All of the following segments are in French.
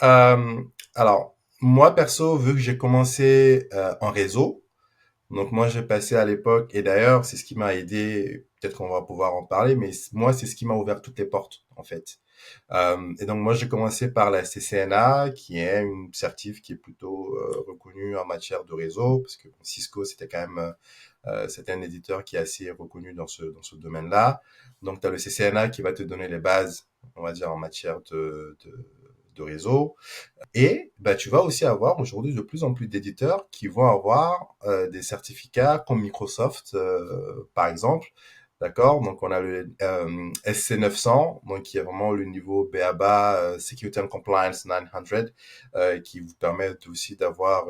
Euh, alors, moi perso, vu que j'ai commencé en réseau, donc moi j'ai passé à l'époque, et d'ailleurs c'est ce qui m'a aidé, peut-être qu'on va pouvoir en parler, mais moi c'est ce qui m'a ouvert toutes les portes en fait. Et donc moi j'ai commencé par la CCNA, qui est une certif qui est plutôt reconnue en matière de réseau, parce que bon, Cisco c'était quand même c'était un éditeur qui est assez reconnu dans ce domaine-là. Donc tu as le CCNA qui va te donner les bases, on va dire en matière de réseau. Et bah, tu vas aussi avoir aujourd'hui de plus en plus d'éditeurs qui vont avoir des certificats comme Microsoft, par exemple. D'accord? Donc, on a le SC900, donc qui est vraiment le niveau BABA, Security and Compliance 900, qui vous permet aussi d'avoir,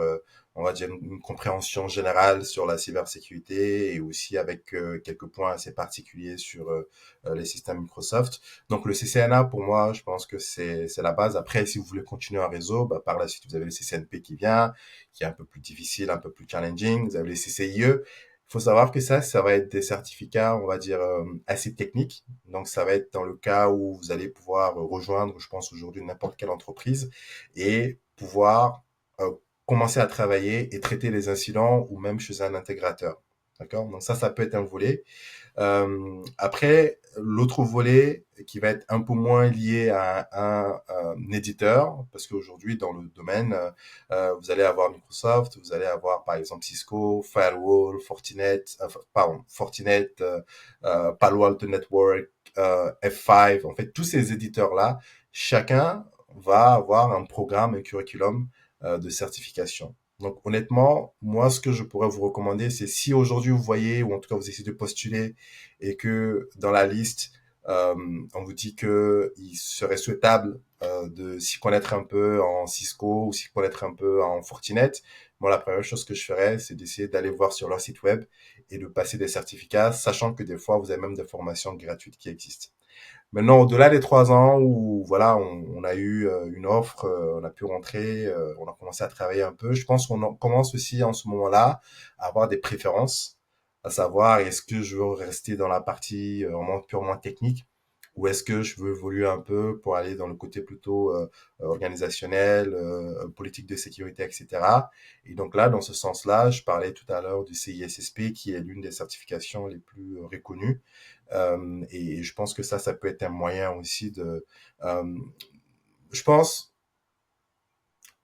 on va dire, une compréhension générale sur la cybersécurité et aussi avec quelques points assez particuliers sur les systèmes Microsoft. Donc le CCNA, pour moi, je pense que c'est la base. Après, si vous voulez continuer un réseau, bah, par la suite, vous avez le CCNP qui vient, qui est un peu plus difficile, un peu plus challenging. Vous avez les CCIE. Il faut savoir que ça va être des certificats, on va dire, assez techniques. Donc ça va être dans le cas où vous allez pouvoir rejoindre, je pense aujourd'hui, n'importe quelle entreprise et pouvoir commencer à travailler et traiter les incidents ou même chez un intégrateur. D'accord? Donc ça peut être un volet. Après, l'autre volet qui va être un peu moins lié à un éditeur, parce qu'aujourd'hui dans le domaine, vous allez avoir Microsoft, vous allez avoir par exemple Cisco, Firewall, Fortinet, pardon, Fortinet, Palo Alto Network, F5, en fait tous ces éditeurs-là, chacun va avoir un programme, un curriculum de certification. Donc honnêtement, moi ce que je pourrais vous recommander, c'est si aujourd'hui vous voyez, ou en tout cas vous essayez de postuler, et que dans la liste, euh, on vous dit que il serait souhaitable de s'y connaître un peu en Cisco ou s'y connaître un peu en Fortinet, moi la première chose que je ferais, c'est d'essayer d'aller voir sur leur site web et de passer des certificats, sachant que des fois vous avez même des formations gratuites qui existent. Maintenant, au-delà des 3 ans où voilà, on a eu une offre, on a pu rentrer, on a commencé à travailler un peu. Je pense commence aussi en ce moment-là à avoir des préférences, à savoir est-ce que je veux rester dans la partie vraiment purement technique ou est-ce que je veux évoluer un peu pour aller dans le côté plutôt organisationnel, politique de sécurité, etc. Et donc là, dans ce sens-là, je parlais tout à l'heure du CISSP qui est l'une des certifications les plus reconnues. Et je pense que ça peut être un moyen aussi de, euh, je pense,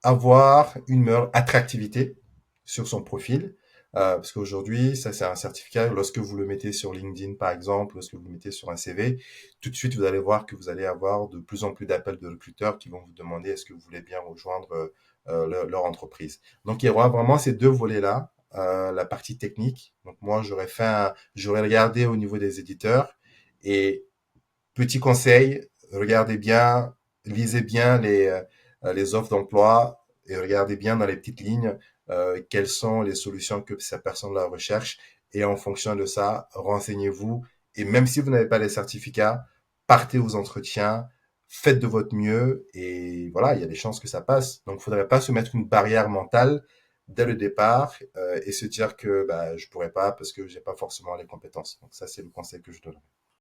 avoir une meilleure attractivité sur son profil. Parce qu'aujourd'hui, ça c'est un certificat, lorsque vous le mettez sur LinkedIn par exemple, lorsque vous le mettez sur un CV, tout de suite vous allez voir que vous allez avoir de plus en plus d'appels de recruteurs qui vont vous demander est-ce que vous voulez bien rejoindre leur entreprise. Donc il y aura vraiment ces deux volets-là, la partie technique. Donc moi j'aurais regardé au niveau des éditeurs et petit conseil, regardez bien, lisez bien les offres d'emploi et regardez bien dans les petites lignes quelles sont les solutions que cette personne-là recherche. Et en fonction de ça, renseignez-vous. Et même si vous n'avez pas les certificats, partez aux entretiens, faites de votre mieux et voilà, il y a des chances que ça passe. Donc, il ne faudrait pas se mettre une barrière mentale dès le départ et se dire que bah, je pourrais pas parce que j'ai pas forcément les compétences. Donc ça, c'est le conseil que je donne.